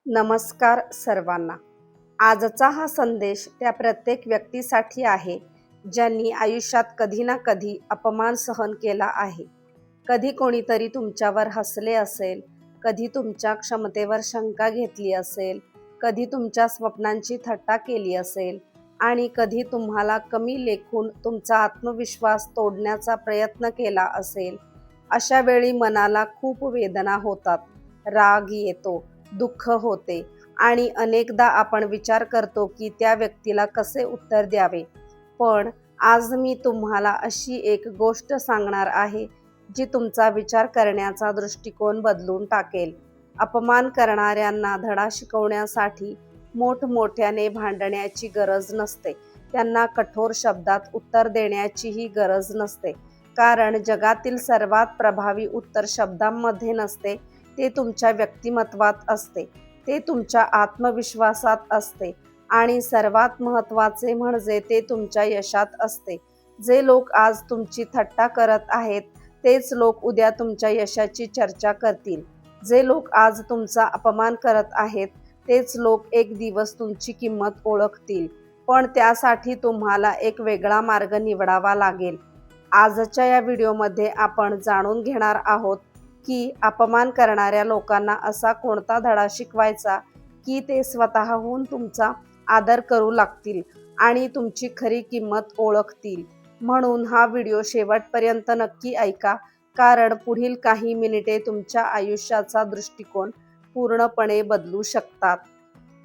नमस्कार सर्वांना. आजचा हा संदेश त्या प्रत्येक व्यक्तीसाठी आहे ज्यांनी आयुष्यात कधी ना कधी अपमान सहन केला आहे. कधी कोणीतरी तुमच्यावर हसले असेल, कधी तुमच्या क्षमतेवर शंका घेतली असेल, कधी तुमच्या स्वप्नांची थट्टा केली असेल आणि कधी तुम्हाला कमी लेखून तुमचा आत्मविश्वास तोडण्याचा प्रयत्न केला असेल. अशा वेळी मनाला खूप वेदना होतात, राग येतो, दुःख होते आणि अनेकदा आपण विचार करतो की त्या व्यक्तीला कसे उत्तर द्यावे. पण आज मी तुम्हाला अशी एक गोष्ट सांगणार आहे जी तुमचा विचार करण्याचा दृष्टिकोन बदलून टाकेल. अपमान करणाऱ्यांना धडा शिकवण्यासाठी मोठमोठ्याने भांडण्याची गरज नसते. त्यांना कठोर शब्दात उत्तर देण्याचीही गरज नसते. कारण जगातील सर्वात प्रभावी उत्तर शब्दांमध्ये नसते, ते तुमच्या व्यक्तिमत्वात असते, ते तुमच्या आत्मविश्वासात असते आणि सर्वात महत्त्वाचे म्हणजे ते तुमच्या यशात असते. जे लोक आज तुमची थट्टा करत आहेत, तेच लोक उद्या तुमच्या यशाची चर्चा करतील. जे लोक आज तुमचा अपमान करत आहेत, तेच लोक एक दिवस तुमची किंमत ओळखतील. पण त्यासाठी तुम्हाला एक वेगळा मार्ग निवडावा लागेल. आजच्या या व्हिडिओमध्ये आपण जाणून घेणार आहोत की अपमान करणाऱ्या लोकांना असा कोणता धडा शिकवायचा की ते स्वतःहून तुमचा आदर करू लागतील आणि तुमची खरी किंमत ओळखतील. म्हणून हा व्हिडिओ शेवटपर्यंत नक्की ऐका, कारण पुढील काही मिनिटे तुमच्या आयुष्याचा दृष्टिकोन पूर्णपणे बदलू शकतात.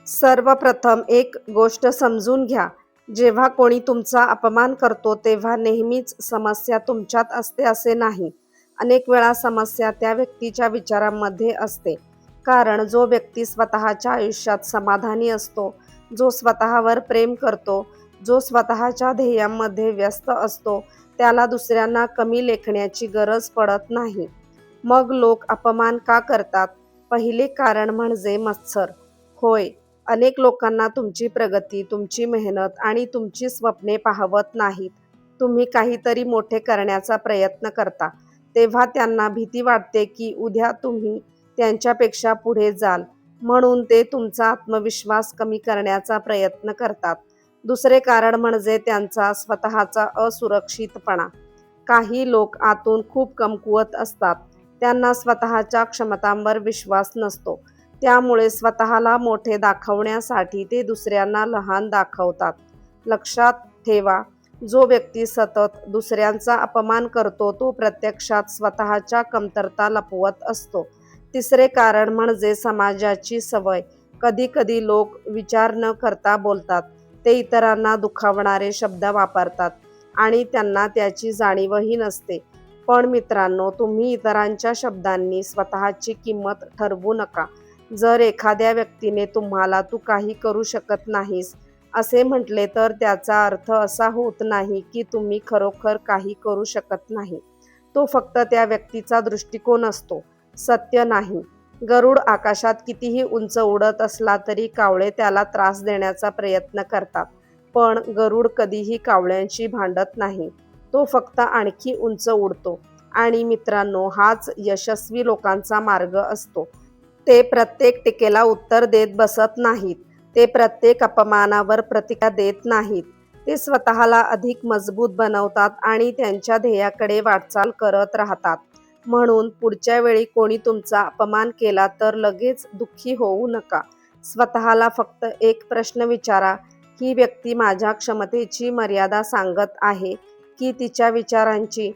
सर्वप्रथम एक गोष्ट समजून घ्या. जेव्हा कोणी तुमचा अपमान करतो तेव्हा नेहमीच समस्या तुमच्यात असते असे नाही. अनेक वेळा समस्या त्या व्यक्तीच्या विचारांमध्ये असते. कारण जो व्यक्ती स्वतःच्या आयुष्यात समाधानी असतो, जो स्वतःवर प्रेम करतो, जो स्वतःच्या ध्येयांमध्ये व्यस्त असतो, त्याला दुसऱ्यांना कमी लेखण्याची गरज पडत नाही. मग लोक अपमान का करतात? पहिले कारण म्हणजे मत्सर. होय, अनेक लोकांना तुमची प्रगती, तुमची मेहनत आणि तुमची स्वप्ने पाहवत नाहीत. तुम्ही काहीतरी मोठे करण्याचा प्रयत्न करता, तेव्हा त्यांना भीती वाटते की उद्या तुम्ही त्यांच्यापेक्षा पुढे जाल, म्हणून ते तुमचा आत्मविश्वास कमी करण्याचा प्रयत्न करतात. दुसरे कारण म्हणजे त्यांचा स्वतःचा असुरक्षितपणा. काही लोक आतून खूप कमकुवत असतात. त्यांना स्वतःच्या क्षमतांवर विश्वास नसतो. त्यामुळे स्वतःला मोठे दाखवण्यासाठी ते दुसऱ्यांना लहान दाखवतात. लक्षात ठेवा, जो व्यक्ती सतत दुसऱ्यांचा अपमान करतो तो प्रत्यक्षात स्वतःच्या कमतरता लपवत असतो. तिसरे कारण म्हणजे समाजाची सवय. कधी-कधी लोक विचार न करता बोलतात. ते इतरांना दुखावणारे शब्द वापरतात आणि त्यांना त्याची जाणीवही नसते. पण मित्रांनो, तुम्ही इतरांच्या शब्दांनी स्वतःची किंमत ठरवू नका. जर एखाद्या व्यक्तीने तुम्हाला "तू काही करू शकत नाहीस" असे म्हटले, तर त्याचा अर्थ असा होत नाही की तुम्ही खरोखर काही करू शकत नाही. तो फक्त त्या व्यक्तीचा दृष्टिकोन असतो, सत्य नाही. गरुड आकाशात कितीही उंच उडत असला तरी कावळे त्याला त्रास देण्याचा प्रयत्न करतात. पण गरुड कधीही कावळ्यांशी भांडत नाही. तो फक्त आणखी उंच उडतो. आणि मित्रांनो, हाच यशस्वी लोकांचा मार्ग असतो. ते प्रत्येक टीकेला उत्तर देत बसत नाहीत. ते प्रत्येक अपमानावर प्रतिक्रिया देत नाहीत. ते स्वतःला अधिक मजबूत बनवतात आणि त्यांच्या ध्येयाकडे वाटचाल करत राहतात. म्हणून पुढच्या वेळी कोणी तुमचा अपमान केला तर लगेच दुःखी होऊ नका. स्वतःला फक्त एक प्रश्न विचारा, ही व्यक्ती माझ्या क्षमतेची मर्यादा सांगत आहे की तिच्या विचारांची?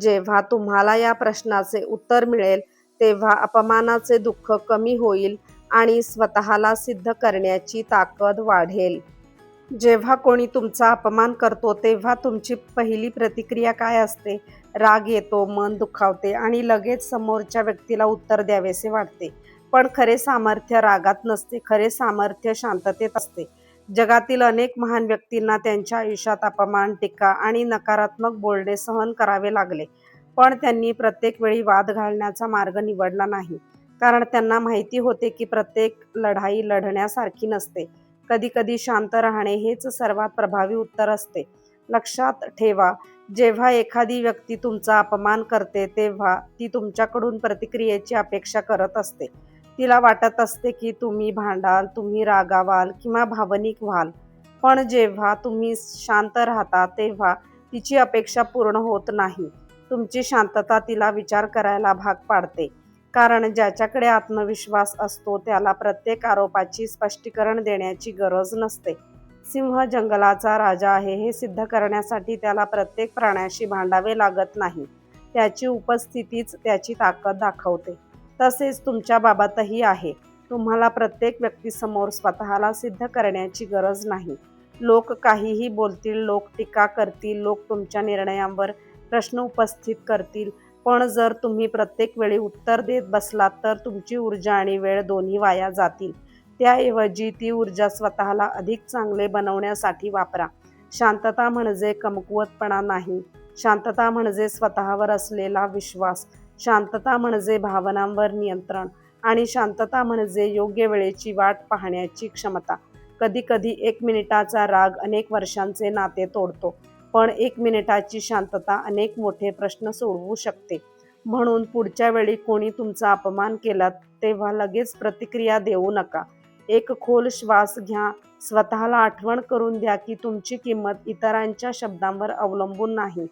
जेव्हा तुम्हाला या प्रश्नाचे उत्तर मिळेल, तेव्हा अपमानाचे दुःख कमी होईल आणि स्वतःला सिद्ध करण्याची ताकद वाढेल. जेव्हा कोणी तुमचा अपमान करतो तेव्हा तुमची पहिली प्रतिक्रिया काय असते? राग येतो, मन दुखावते आणि लगेच समोरच्या व्यक्तीला उत्तर द्यावेसे वाटते. पण खरे सामर्थ्य रागात नसते. खरे सामर्थ्य शांततेत असते. जगातील अनेक महान व्यक्तींना त्यांच्या आयुष्यात अपमान, टीका आणि नकारात्मक बोलणे सहन करावे लागले. पण त्यांनी प्रत्येक वेळी वाद घालण्याचा मार्ग निवडला नाही. कारण त्यांना माहिती होते की प्रत्येक लढाई लढण्यासारखी नसते. कधी-कधी शांत राहणे हेच सर्वात प्रभावी उत्तर असते. लक्षात ठेवा, जेव्हा एखादी व्यक्ती तुमचा अपमान करते तेव्हा ती तुमच्याकडून प्रतिक्रियेची अपेक्षा करत असते. तिला वाटत असते की तुम्ही भांडाल, तुम्ही रागावाल किंवा भावनिक व्हाल. पण जेव्हा तुम्ही शांत राहता तेव्हा तिची अपेक्षा पूर्ण होत नाही. तुमची शांतता तिला विचार करायला भाग पाडते. कारण ज्याच्याकडे आत्मविश्वास असतो त्याला प्रत्येक आरोपाची स्पष्टीकरण देण्याची गरज नसते. सिंह जंगलाचा राजा आहे हे सिद्ध करण्यासाठी त्याला प्रत्येक प्राण्याशी भांडावे लागत नाही. त्याची उपस्थितीच त्याची ताकद दाखवते. तसेच तुमच्या बाबतही आहे. तुम्हाला प्रत्येक व्यक्तीसमोर स्वतःला सिद्ध करण्याची गरज नाही. लोक काहीही बोलतील, लोक टीका करतील, लोक तुमच्या निर्णयांवर प्रश्न उपस्थित करतील, पण जर तुम्ही प्रत्येक वेळी उत्तर देत बसलात तर तुमची ऊर्जा आणि वेळ दोन्ही वाया जातील. त्याऐवजी ती ऊर्जा स्वतःला अधिक चांगले बनवण्यासाठी वापरा. शांतता म्हणजे कमकुवतपणा नाही. शांतता म्हणजे स्वतःवर असलेला विश्वास. शांतता म्हणजे भावनांवर नियंत्रण आणि शांतता म्हणजे योग्य वेळेची वाट पाहण्याची क्षमता. कधीकधी 1 मिनिटाचा राग अनेक वर्षांचे नाते तोडतो, पण 1 मिनिटाची शांतता अनेक मोठे प्रश्न सोडवू शकते. म्हणून पुढच्या वेळी कोणी तुमचा अपमान केला तेव्हा लगेच प्रतिक्रिया देऊ नका. एक खोल श्वास घ्या. स्वतःला आठवण करून द्या की तुमची किंमत इतरांच्या शब्दांवर अवलंबून नाही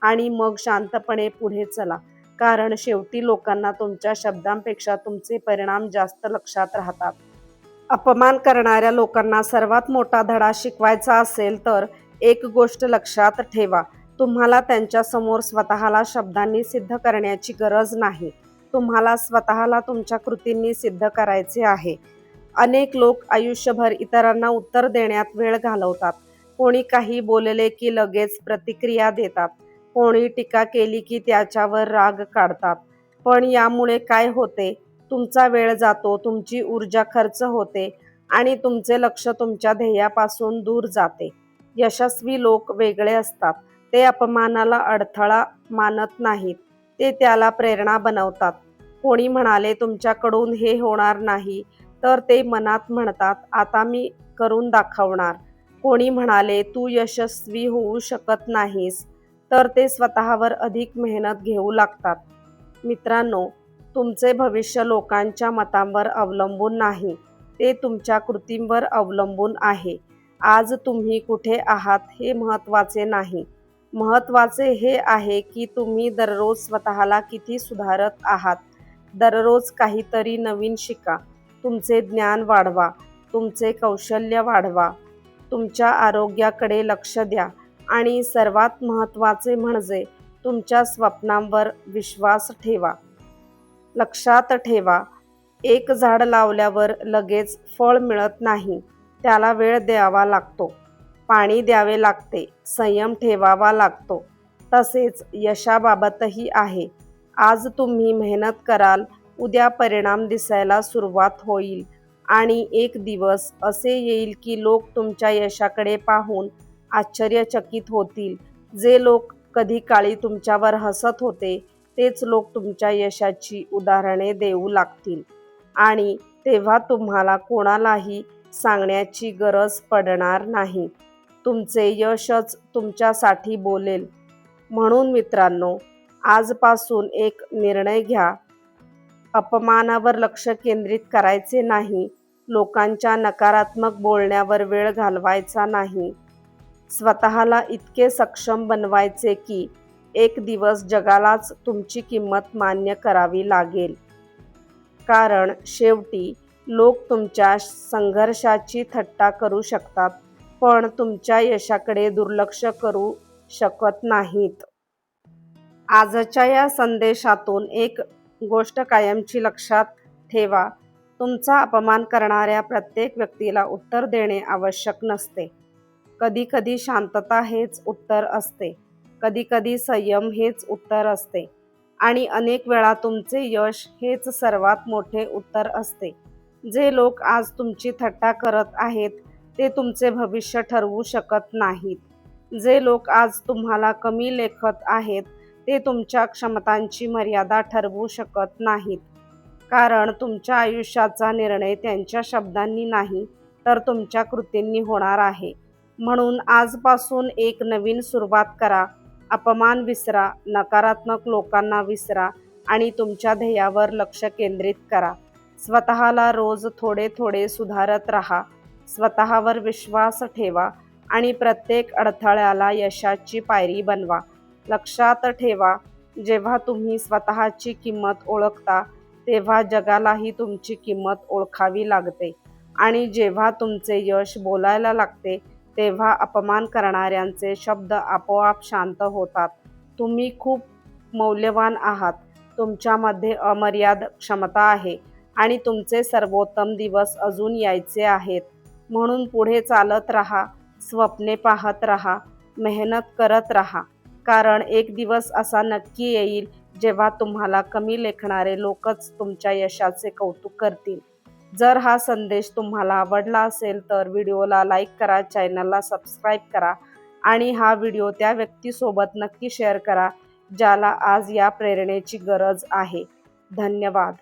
आणि मग शांतपणे पुढे चला. कारण शेवटी लोकांना तुमच्या शब्दांपेक्षा तुमचे परिणाम जास्त लक्षात राहतात. अपमान करणाऱ्या लोकांना सर्वात मोठा धडा शिकवायचा असेल तर एक गोष्ट लक्षात ठेवा. तुम्हाला त्यांच्यासमोर स्वतःला शब्दांनी सिद्ध करण्याची गरज नाही. तुम्हाला स्वतःला तुमच्या कृतींनी सिद्ध करायचे आहे. अनेक लोक आयुष्यभर इतरांना उत्तर देण्यात वेळ घालवतात. कोणी काही बोलले की लगेच प्रतिक्रिया देतात. कोणी टीका केली की त्याच्यावर राग काढतात. पण यामुळे काय होते? तुमचा वेळ जातो, तुमची ऊर्जा खर्च होते आणि तुमचे लक्ष तुमच्या ध्येयापासून दूर जाते. यशस्वी लोक वेगळे असतात. ते अपमानाला अडथळा मानत नाहीत. ते त्याला प्रेरणा बनवतात. कोणी म्हणाले तुमच्याकडून हे होणार नाही, तर ते मनात म्हणतात आता मी करून दाखवणार. कोणी म्हणाले तू यशस्वी होऊ शकत नाहीस, तर ते स्वतःवर अधिक मेहनत घेऊ लागतात. मित्रांनो, तुमचे भविष्य लोकांच्या मतांवर अवलंबून नाही, ते तुमच्या कृतींवर अवलंबून आहे. आज तुम्ही कुठे आहात हे महत्त्वाचे नाही. महत्त्वाचे हे आहे की तुम्ही दररोज स्वतःला किती सुधारत आहात. दररोज काहीतरी नवीन शिका. तुमचे ज्ञान वाढवा. तुमचे कौशल्य वाढवा. तुमच्या आरोग्याकडे लक्ष द्या आणि सर्वात महत्त्वाचे म्हणजे तुमच्या स्वप्नांवर विश्वास ठेवा. लक्षात ठेवा, एक झाड लावल्यावर लगेच फळ मिळत नाही. त्याला वेळ द्यावा लागतो, पाणी द्यावे लागते, संयम ठेवावा लागतो. तसेच यशाबाबतही आहे. आज तुम्ही मेहनत कराल, उद्या परिणाम दिसायला सुरुवात होईल आणि एक दिवस असे येईल की लोक तुमच्या यशाकडे पाहून आश्चर्यचकित होतील. जे लोक कधी काळी तुमच्यावर हसत होते तेच लोक तुमच्या यशाची उदाहरणे देऊ लागतील आणि तेव्हा तुम्हाला कोणालाही सांगण्याची गरज पडणार नाही. तुमचे यशच तुमच्यासाठी बोलेल. म्हणून मित्रांनो, आजपासून एक निर्णय घ्या. अपमानावर लक्ष केंद्रित करायचे नाही. लोकांच्या नकारात्मक बोलण्यावर वेळ घालवायचा नाही. स्वतःला इतके सक्षम बनवायचे की एक दिवस जगालाच तुमची किंमत मान्य करावी लागेल. कारण शेवटी लोक तुमच्या संघर्षाची थट्टा करू शकतात, पण तुमच्या यशाकडे दुर्लक्ष करू शकत नाहीत. आजच्या या संदेशातून एक गोष्ट कायमची लक्षात ठेवा. तुमचा अपमान करणाऱ्या प्रत्येक व्यक्तीला उत्तर देणे आवश्यक नसते. कधीकधी शांतता हेच उत्तर असते. कधीकधी संयम हेच उत्तर असते आणि अनेक वेळा तुमचे यश हेच सर्वात मोठे उत्तर असते. जे लोक आज तुमची थट्टा करत आहेत ते तुमचे भविष्य ठरवू शकत नाहीत. जे लोक आज तुम्हाला कमी लेखत आहेत ते तुमच्या क्षमतांची मर्यादा ठरवू शकत नाहीत. कारण तुमच्या आयुष्याचा निर्णय त्यांच्या शब्दांनी नाही तर तुमच्या कृतींनी होणार आहे. म्हणून आजपासून एक नवीन सुरुवात करा. अपमान विसरा, नकारात्मक लोकांना विसरा आणि तुमच्या ध्येयावर लक्ष केंद्रित करा. स्वतःला रोज थोडे थोडे सुधारत राहा. स्वतःवर विश्वास ठेवा आणि प्रत्येक अडथळ्याला यशाची पायरी बनवा. लक्षात ठेवा, जेव्हा तुम्ही स्वतःची किंमत ओळखता, तेव्हा जगालाही तुमची किंमत ओळखावी लागते. आणि जेव्हा तुमचे यश बोलायला लागते, तेव्हा अपमान करणाऱ्यांचे शब्द आपोआप शांत होतात. तुम्ही खूप मौल्यवान आहात. तुमच्यामध्ये अमर्याद क्षमता आहे आणि तुमचे सर्वोत्तम दिवस अजून यायचे आहेत. म्हणून पुढे चालत राहा, स्वप्ने पाहत राहा, मेहनत करत राहा. कारण एक दिवस असा नक्की येईल जेव्हा तुम्हाला कमी लेखणारे लोकच तुमच्या यशाचे कौतुक करतील. जर हा संदेश तुम्हाला आवडला असेल तर व्हिडिओला लाईक करा, चॅनलला सबस्क्राईब करा आणि हा व्हिडिओ त्या व्यक्तीसोबत नक्की शेअर करा ज्याला आज या प्रेरणेची गरज आहे. धन्यवाद.